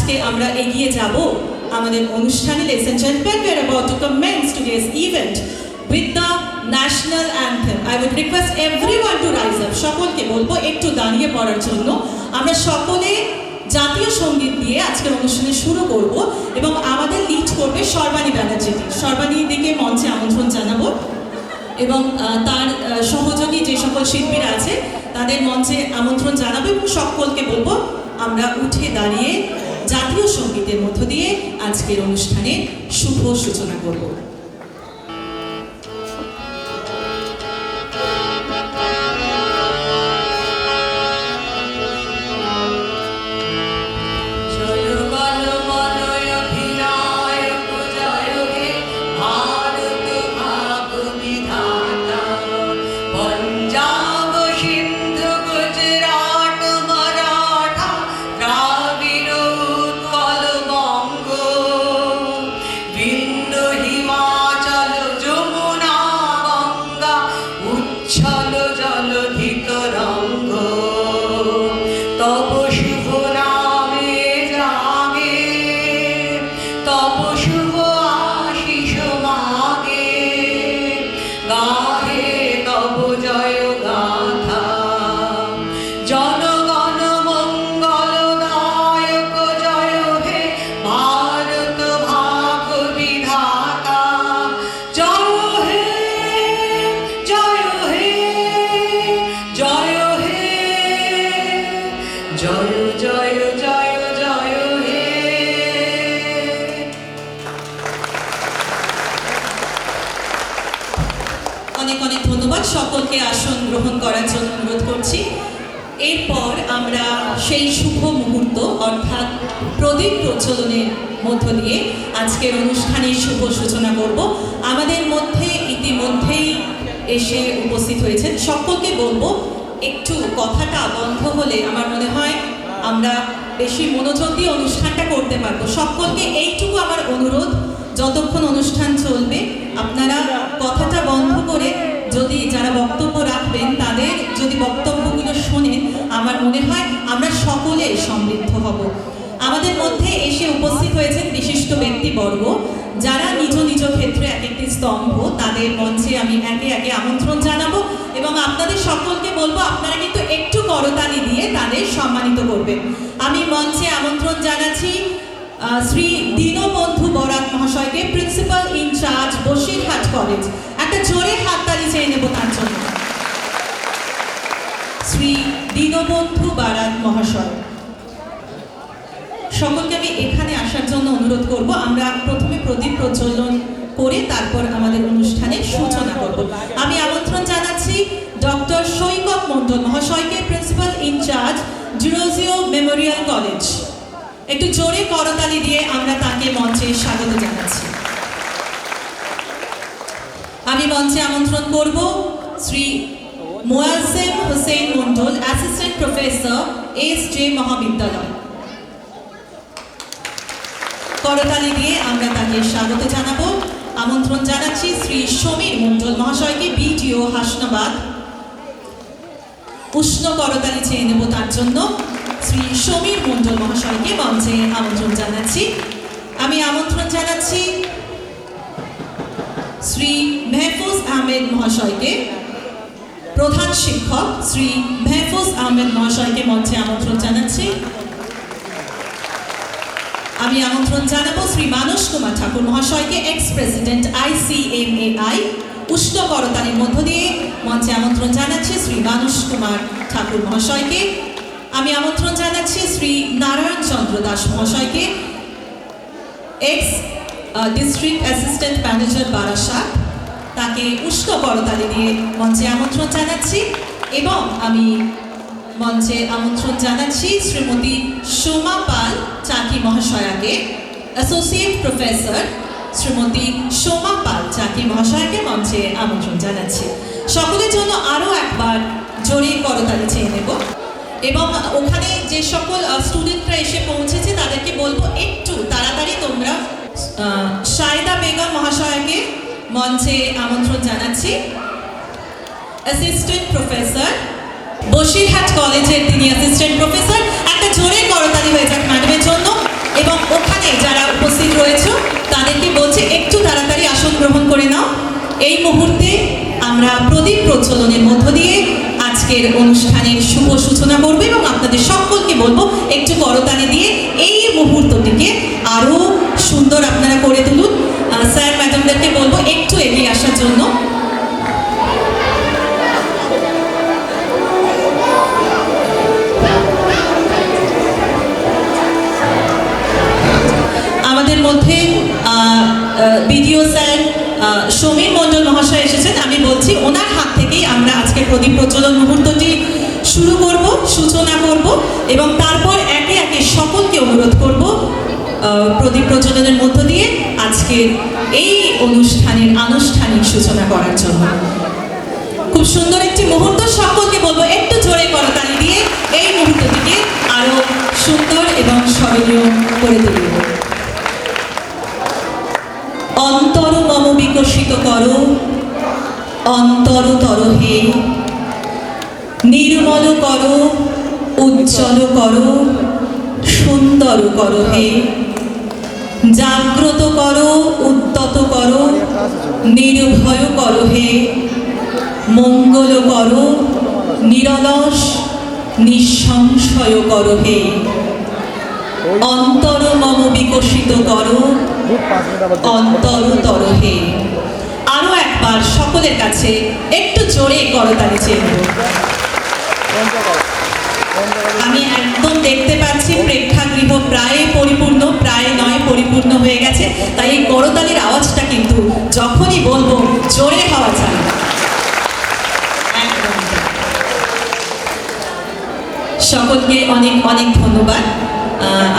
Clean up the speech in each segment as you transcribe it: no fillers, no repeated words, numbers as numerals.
আজকে আমরা এগিয়ে যাব আমাদের অনুষ্ঠানে। Ladies and gentlemen, we are about to commence today's event with the national anthem. I would request everyone to rise up. সকলকে বলবো একটু দাঁড়িয়ে পড়ার জন্য। আমরা সকলে জাতীয় সঙ্গীত দিয়ে আজকের অনুষ্ঠানে শুরু করব এবং আমাদের লিড করবে সর্বাণী ব্যানার্জিটি। সর্বাণীর দিকে মঞ্চে আমন্ত্রণ জানাবো এবং তার সহযোগী যে সকল শিল্পীরা আছে তাদের মঞ্চে আমন্ত্রণ জানাবো এবং সকলকে বলবো আমরা উঠে দাঁড়িয়ে জাতীয় সঙ্গীতের মধ্য দিয়ে আজকের অনুষ্ঠানের শুভ সূচনা করব। অনেক অনেক ধন্যবাদ। সকলকে আসন গ্রহণ করার জন্য অনুরোধ করছি। এরপর আমরা সেই শুভ মুহূর্ত অর্থাৎ প্রদীপ প্রজ্বলনের মধ্য দিয়ে আজকের অনুষ্ঠানের শুভ সূচনা করব। আমাদের মধ্যে ইতিমধ্যেই এসে উপস্থিত হয়েছেন। সকলকে বলবো একটু কথাটা বন্ধ হলে আমার মনে হয় আমরা বেশি মনোযোগ দিয়ে অনুষ্ঠানটা করতে পারবো। সকলকে এইটুকু আমার অনুরোধ, যতক্ষণ অনুষ্ঠান চলবে আপনারা কথাটা বন্ধ করে যদি যারা বক্তব্য রাখবেন তাদের যদি বক্তব্যগুলো শোনেন আমার মনে হয় আমরা সকলে সমৃদ্ধ হব। আমাদের মধ্যে এসে উপস্থিত হয়েছেন বিশিষ্ট ব্যক্তিবর্গ যারা নিজ নিজ ক্ষেত্রে এক একটি স্তম্ভ। তাদের মঞ্চে আমি একে একে আমন্ত্রণ জানাবো এবং আপনাদের সকলকে বলবো আপনারা কিন্তু একটু করতালি দিয়ে তাদের সম্মানিত করবেন। আমি মঞ্চে আমন্ত্রণ জানাচ্ছি শ্রী দীনবন্ধু বরাক মহাশয়কে, প্রিন্সিপাল ইনচার্জ বসিরহাট কলেজ। একটা জোরে হাততালি চেয়ে নেব তার জন্য। শ্রী দীনবন্ধু বরাক মহাশয়, সকলকে আমি এখানে আসার জন্য অনুরোধ করব। আমরা প্রথমে প্রদীপ প্রজ্বলন করে তারপর আমাদের অনুষ্ঠানের সূচনা করব। আমি আমন্ত্রণ জানাচ্ছি ডক্টর সৈকত মণ্ডল মহাশয়কে, প্রিন্সিপাল ইনচার্জ জিরোজিও মেমোরিয়াল কলেজ। একটু জোরে করতালি দিয়ে আমরা তাকে মঞ্চে স্বাগত জানাচ্ছি। আমি মঞ্চে আমন্ত্রণ করব শ্রী মোয়াজ্জেম হোসেন মণ্ডল, অ্যাসিস্ট্যান্ট প্রফেসর SJ মহাবিদ্যালয়। করতালি দিয়ে আমরা তাকে স্বাগত জানাবো। আমন্ত্রণ জানাচ্ছি শ্রী সমীর মণ্ডল মহাশয়কে, BDO হাসনাবাদ। উষ্ণ করতালি চেয়ে নেব তার জন্য। শ্রী সমীর মণ্ডল মহাশয়কে মঞ্চে আমন্ত্রণ জানাচ্ছি। আমি আমন্ত্রণ জানাচ্ছি শ্রী মেহফুজ আহমেদ মহাশয়কে, প্রধান শিক্ষক শ্রী মেহফুজ আহমেদ মহাশয়কে মঞ্চে আমন্ত্রণ জানাচ্ছি। আমি আমন্ত্রণ জানাবো শ্রী মানস কুমার ঠাকুর মহাশয়কে, এক্স প্রেসিডেন্ট ICMAI। উষ্ণ করতালির মধ্য দিয়ে মঞ্চে আমন্ত্রণ জানাচ্ছি শ্রী মানস কুমার ঠাকুর মহাশয়কে। আমি আমন্ত্রণ জানাচ্ছি শ্রী নারায়ণ চন্দ্র দাস মহাশয়কে, x district assistant manager Barasat. তাকে উষ্ণ করতালি দিয়ে মঞ্চে আমন্ত্রণ জানাচ্ছি এবং আমি মঞ্চে আমন্ত্রণ জানাচ্ছি শ্রীমতী সোমা পাল চাকি মহাশয়াকে, অ্যাসোসিয়েট প্রফেসর শ্রীমতী সোমা পাল চাকি মহাশয়কে মঞ্চে আমন্ত্রণ জানাচ্ছি। সকলের জন্য আরও একবার জোরে করতালি চেয়ে নেব এবং ওখানে যে সকল স্টুডেন্টরা এসে পৌঁছেছে তাদেরকে বলবো একটু তাড়াতাড়ি তোমরা। শায়দা বেগম মহাশয়াকে মঞ্চে আমন্ত্রণ জানাচ্ছি, অ্যাসিস্ট্যান্ট প্রফেসর বসিরহাট কলেজের তিনি অ্যাসিস্ট্যান্ট প্রফেসর। একটা জোরে করতালি হয়ে যাক ম্যাডামের জন্য এই মুহূর্তে আমরা প্রদীপ প্রজ্বলনের মধ্য দিয়ে আজকের অনুষ্ঠানের শুভ সূচনা করব এবং আপনাদের সকলকে বলবো একটু করতালি দিয়ে এই মুহূর্তটিকে আরো সুন্দর আপনারা করে তুলুন। স্যার ম্যাডামদেরকে বলবো একটু এগিয়ে আসার জন্য। আমাদের মধ্যে বিডিও স্যার সমীর মণ্ডল মহাশয় এসেছেন। আমি বলছি ওনার হাত থেকেই আমরা আজকে প্রদীপ প্রজ্বলন মুহূর্তটি শুরু করব, সূচনা করব এবং তারপর একে একে সকলকে অনুরোধ করব প্রদীপ প্রজ্বলনের মধ্য দিয়ে আজকের এই অনুষ্ঠানের আনুষ্ঠানিক সূচনা করার জন্য। খুব সুন্দর একটি মুহূর্ত, সকলকে বলবো একটু জোরে করতালি দিয়ে এই মুহূর্তটিকে আরো সুন্দর এবং স্মরণীয় করে তুলব। অন্তর মম বিকশিত করো, অন্তরতর হে, নির্মল করো, উজ্জ্বল করো, সুন্দর করো হে, জাগ্রত করো, উদ্যত করো, নির্ভয় করো হে, মঙ্গল করো, নিরলস নিঃসংশয় করো হে, অন্তর মম বিকশিত করো, অন্তরতর হে। আরো একবার সকলের কাছে একটু জোরে করতালি চেয়ে। আমি একদম দেখতে পাচ্ছি প্রেক্ষাগৃহ প্রায় পরিপূর্ণ, প্রায় নয় পরিপূর্ণ হয়ে গেছে, তাই এই করতালির আওয়াজটা কিন্তু যখনই বলবো জোরে হওয়া চাই। সকলকে অনেক অনেক ধন্যবাদ।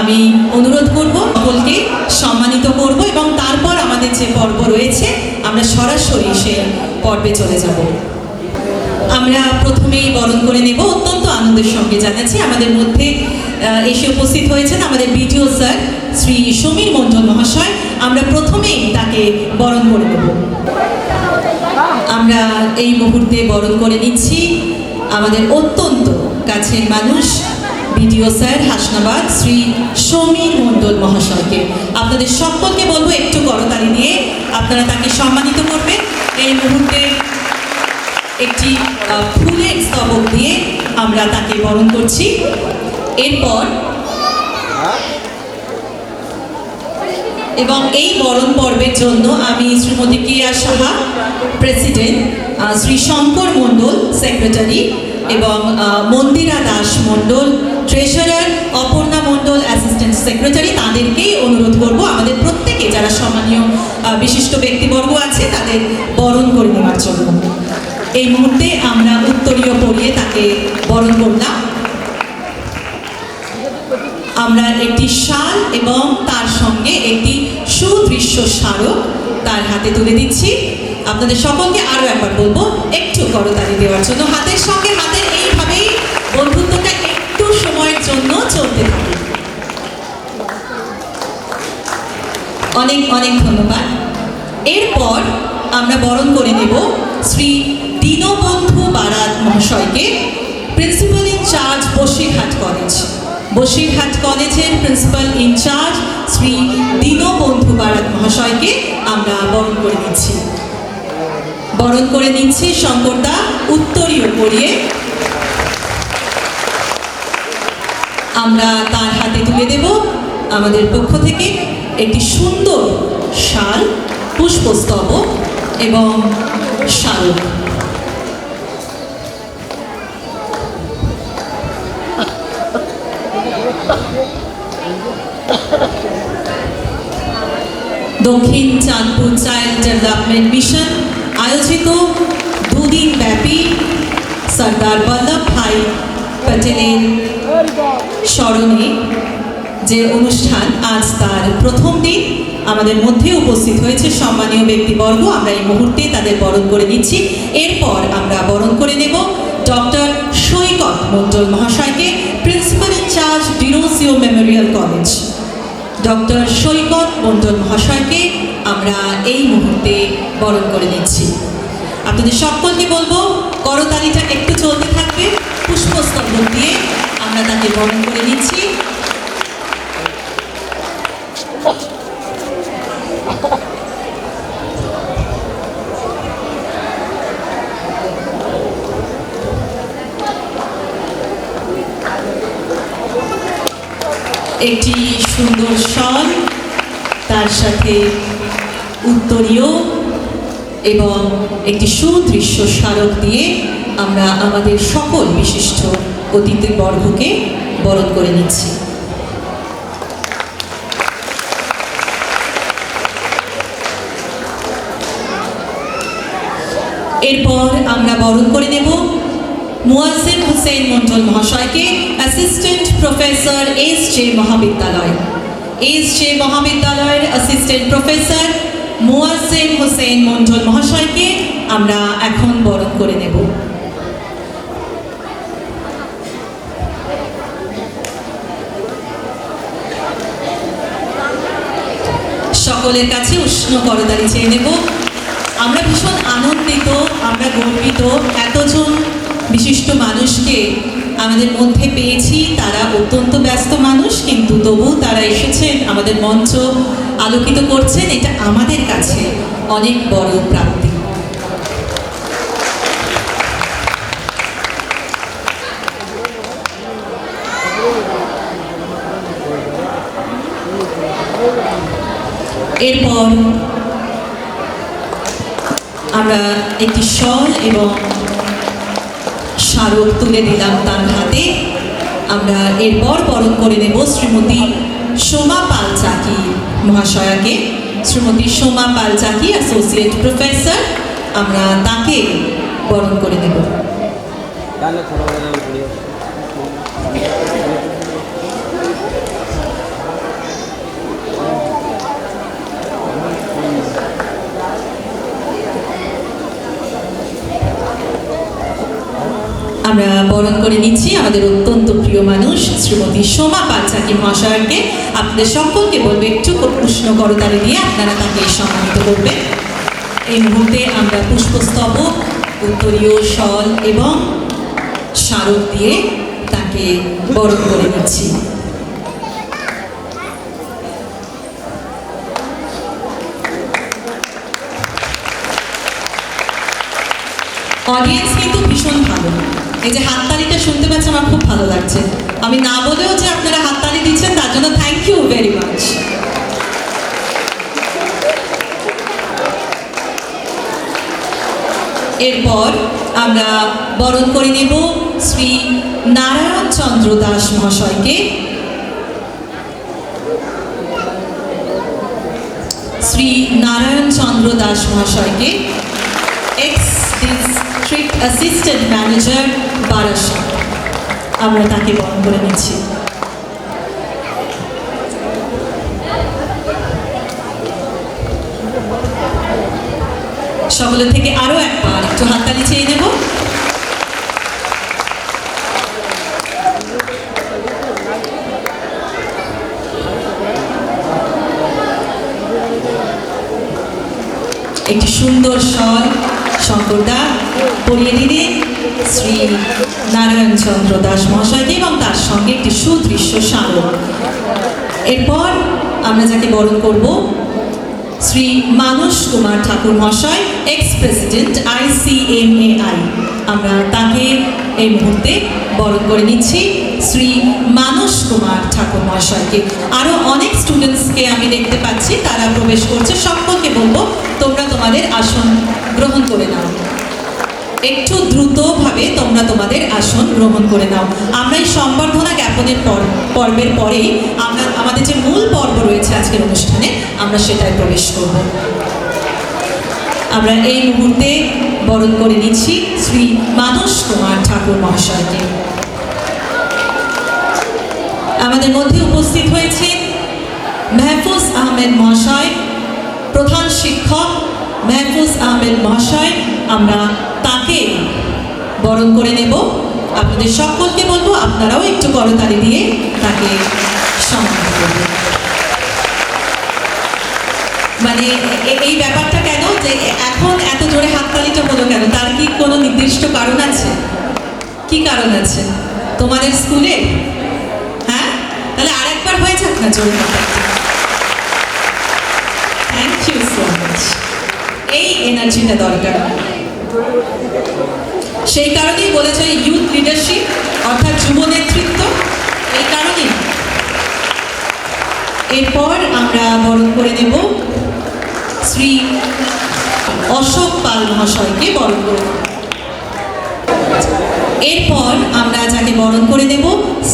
আমি অনুরোধ করব সকলকে সম্মানিত করব এবং তারপর আমাদের যে পর্ব রয়েছে আমরা সরাসরি সেই পর্বে চলে যাব। আমরা প্রথমেই বরণ করে নেব, অত্যন্ত আনন্দের সঙ্গে জানাচ্ছি আমাদের মধ্যে এসে উপস্থিত হয়েছেন আমাদের বিডিও স্যার শ্রী সমীর মণ্ডল মহাশয়। আমরা প্রথমেই তাকে বরণ করে নেব। আমরা এই মুহূর্তে বরণ করে নিচ্ছি আমাদের অত্যন্ত কাছের মানুষ বিডিও স্যার হাসনাবাদ শ্রী সমীর মণ্ডল মহাশয়কে। আপনাদের সকলকে বলবো একটু করতালি দিয়ে আপনারা তাকে সম্মানিত করবেন। এই মুহূর্তে একটি ফুলের স্তবক দিয়ে আমরা তাকে বরণ করছি। এরপর এবং এই বরণ পর্বের জন্য আমি শ্রীমতী কিয়া সাহা প্রেসিডেন্ট, শ্রী শঙ্কর মণ্ডল সেক্রেটারি এবং মন্দিরা দাস মণ্ডল ট্রেজারার, অপর্ণা মণ্ডল অ্যাসিস্ট্যান্ট সেক্রেটারি, তাদেরকেই অনুরোধ করব আমাদের প্রত্যেকে যারা সম্মানীয় বিশিষ্ট ব্যক্তিবর্গ আছে তাদের বরণ করে নেওয়ার জন্য। এই মুহূর্তে আমরা উত্তরীয় পরিয়ে তাকে বরণ করলাম। আমরা একটি শাল এবং তার সঙ্গে একটি সুদৃশ্য স্মারক তার হাতে তুলে দিচ্ছি। আপনাদের সকলকে আরো একবার বলবো একটু করতালি দেওয়ার জন্য। হাতের সঙ্গে হাতের এইভাবেই বন্ধুত্বটা একটু সময়ের জন্য চলতে থাকে। অনেক অনেক ধন্যবাদ। এরপর আমরা বরণ করে নেব শ্রী দীনবন্ধু বারাত মহাশয়কে, principal in charge Basirhat college. Basirhat কলেজের প্রিন্সিপাল ইনচার্জ শ্রী দীনবন্ধু বারাত মহাশয়কে আমরা বরণ করে নিচ্ছি। বরণ করে নিচ্ছি শঙ্করদা উত্তরীয় পরিয়ে। আমরা তার হাতে তুলে দেব আমাদের পক্ষ থেকে একটি সুন্দর শাল, পুষ্পস্তবক এবং স্মারক। দক্ষিণ চাঁদপুর চাইল্ড ডেভেলপমেন্ট মিশন আয়োজিত দুদিন ব্যাপী সর্দার বল্লভ ভাই প্যাটেলের স্মরণে যে অনুষ্ঠান, আজ তার প্রথম দিন। আমাদের মধ্যে উপস্থিত হয়েছে সম্মানীয় ব্যক্তিবর্গ। আমরা এই মুহূর্তে তাদের বরণ করে নিচ্ছি। এরপর আমরা বরণ করে নেব ডক্টর সৈকত মণ্ডল মহাশয়কে, principal in-charge Derozio memorial college. Doctor Saikat Mondal মহাশয়কে আমরা এই মুহূর্তে বরণ করে নিচ্ছি। আপনাদের সকলকে বলবো করতালিটা একটু চলতে থাকবে। পুষ্পস্তবক দিয়ে আমরা তাকে বরণ করে নিচ্ছি। একটি সুন্দর শল, তার সাথে উত্তরীয় এবং একটি সুদৃশ্য স্মারক দিয়ে আমরা আমাদের সকল বিশিষ্ট অতিথিবর্গকে বরণ করে নিচ্ছি। এরপর আমরা বরণ করে নেব মুয়াজ্জেম হোসেন মন্ডল মহাশয়কে, অ্যাসিস্ট্যান্ট প্রফেসর এস.জে. মহাবিদ্যালয়। এস.জে. মহাবিদ্যালয়ের অ্যাসিস্ট্যান্ট প্রফেসর মুয়াজ্জেম হোসেন মন্ডল মহাশয়কে আমরা এখন বরণ করে নেব। সকলের কাছে উষ্ণ করতালি চেয়ে নেব। আমরা ভীষণ আনন্দিত, আমরা গর্বিত এতজন বিশিষ্ট মানুষকে আমাদের মধ্যে পেয়েছি। তারা অত্যন্ত ব্যস্ত মানুষ, কিন্তু তবু তারা এসেছেন, আমাদের মঞ্চ আলোকিত করছেন। এটা আমাদের কাছে অনেক বড় প্রাপ্তি। এরপর আমরা একটি শল এবং স্মারক তুলে দিলাম তার হাতে। আমরা এরপর বরণ করে নেব শ্রীমতী সোমা পাল চাকি মহাশয়াকে। শ্রীমতী সোমা পাল চাকি অ্যাসোসিয়েট প্রফেসর, আমরা তাকে বরণ করে নেব। আমরা বরণ করে নিচ্ছি আমাদের অত্যন্ত প্রিয় মানুষ শ্রীমতী সোমা পাল চাকি মহাশয়কে। আপনাদের সকলকে বলবে একটু উষ্ণ করতালি দিয়ে আপনারা তাকে সম্মানিত করবেন। এই মুহূর্তে আমরা পুষ্পস্তবক, উত্তরীয় শল এবং স্মারক দিয়ে তাকে বরণ করে নিচ্ছি। অডিয়েন্স কিন্তু ভীষণ ভালো। এই যে হাততালিটা শুনতে পাচ্ছি, আমার খুব ভালো লাগছে। আমি না বলেও যে আপনারা হাততালি দিচ্ছেন, তার জন্য থ্যাংক ইউ ভেরি মাচ। এরপর আমরা বরণ করে নেব শ্রী নারায়ণ চন্দ্র দাস মহাশয়কে। শ্রী নারায়ণ চন্দ্র দাস মহাশয়কে, x district assistant manager Barasat, আমরা তাকে বরণ করে নিচ্ছি। সকলের থেকে আরো একবার একটু হাততালি চেয়ে নেব। একটি সুন্দর স্বর শঙ্করদা পরিয়ে দিলেন শ্রী নারায়ণ চন্দ্র দাস মহাশয়কে এবং তার সঙ্গে একটি সুদৃশ্য স্মারক। এরপর আমরা যাকে বরণ করব শ্রী মানস কুমার ঠাকুর মহাশয়, এক্স প্রেসিডেন্ট ICMAI, আমরা তাকে এই মুহূর্তে বরণ করে নিচ্ছি। শ্রী মানস কুমার ঠাকুর মহাশয়কে। আরও অনেক স্টুডেন্টসকে আমি দেখতে পাচ্ছি, তারা প্রবেশ করছে। সকলকে বলবো তোমরা তোমাদের আসন গ্রহণ করে নাও, একটু দ্রুতভাবে তোমরা তোমাদের আসন গ্রহণ করে নাও। আমরা এই সম্বর্ধনা জ্ঞাপনের পর্বের পরেই আমরা আমাদের যে মূল পর্ব রয়েছে আজকের অনুষ্ঠানে, আমরা সেটায় প্রবেশ করব। আমরা এই মুহূর্তে বরণ করে নিচ্ছি শ্রী মানস কুমার ঠাকুর মহাশয়কে। আমাদের মধ্যে উপস্থিত হয়েছে মেহফুজ আহমেদ মহাশয়, প্রধান শিক্ষক মেহফুজ আহমেদ মহাশয়, আমরা তাকে বরণ করে নেব। আপনাদের সকলকে বলবো আপনারাও একটু করতালি দিয়ে তাকে সম্মান করবেন। মানে এই ব্যাপারটা কেন যে এখন এত জোরে হাততালিটা হলো কেন, তার কি কোনো নির্দিষ্ট কারণ আছে? কি কারণ আছে তোমাদের স্কুলে? হ্যাঁ, তাহলে আরেকবার হয়ে যাক না জোরে হাততালি। Thank you so much. এই এনার্জিটা দরকার। সেই কারণেই বলেছে ইউথ লিডারশিপ অর্থাৎ যুব নেতৃত্ব। এই কারণেই এরপর আমরা বরণ করে নেব শ্রী অশোক পাল মহাশয়কে বরণ করে নেব। এরপর আমরা যাকে বরণ করে নেব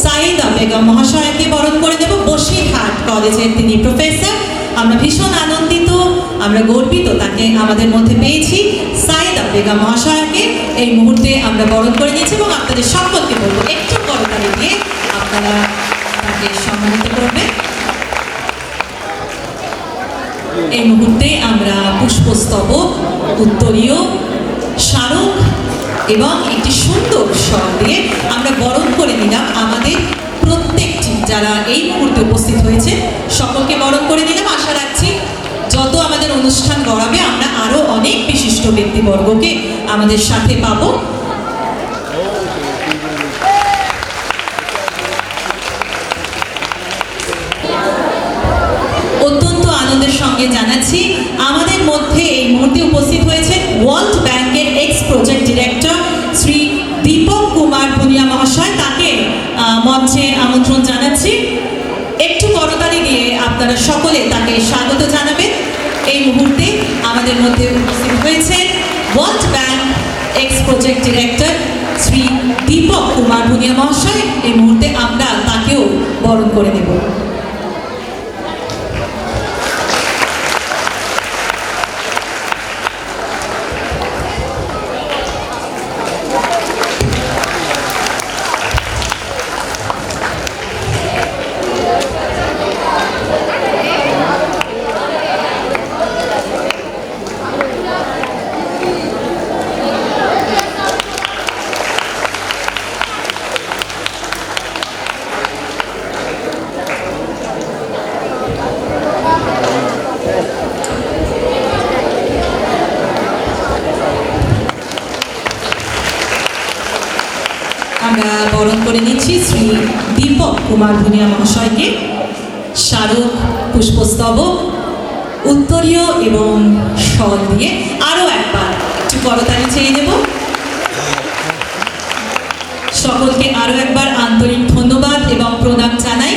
সাইদা বেগম মহাশয়কে বরণ করে নেব। বসিরহাট কলেজের তিনি প্রফেসর। আমরা ভীষণ আনন্দিত, আমরা গর্বিত তাকে আমাদের মধ্যে পেয়েছি। সাইদা বেগম মহাশয়কে এই মুহূর্তে আমরা বরণ করে নিয়েছি এবং আপনাদের সকলকে বলবো একটু করতালি দিয়ে আপনারা তাকে সম্মানিত করবেন। এই মুহূর্তে আমরা পুষ্পস্তবক, উত্তরীয়, স্মারক এবং একটি সুন্দর স্বর দিয়ে আমরা বরণ করে নিলাম আমাদের প্রত্যেকটি যারা এই মুহূর্তে উপস্থিত হয়েছে সকলকে বরণ করে নিলাম। আশা রাখছি যত আমাদের অনুষ্ঠান গড়াবে আমরা আরো অনেক বিশিষ্ট ব্যক্তিবর্গকে আমাদের সাথে পাবো। অত্যন্ত আনন্দের সঙ্গে জানাচ্ছি আমাদের মধ্যে এই মুহূর্তে উপস্থিত হয়েছেন ওয়ার্ল্ড ব্যাংকের ex project director Shri Dipak Kumar Bhunia মহাশয়। তাকে মঞ্চে আমন্ত্রণ জানাচ্ছি। একটু করতালি দিয়ে আপনারা সকলে তাকে স্বাগত জানাবেন। এই মুহূর্তে আমাদের মধ্যে উপস্থিত হয়েছেন world bank ex project director Shri Dipak Kumar Bhunia মহাশয়। এই মুহূর্তে আমরা তাকেও বরণ করে নেব। আমরা বরণ করে নিচ্ছি শ্রী দীপক কুমার ভুনিয়া মহাশয়কে। স্মারক, পুষ্পস্তবক, উত্তরীয় এবং শল দিয়ে আরও একবার একটু করতালি চেয়ে নেব। সকলকে আরও একবার আন্তরিক ধন্যবাদ এবং প্রণাম জানাই।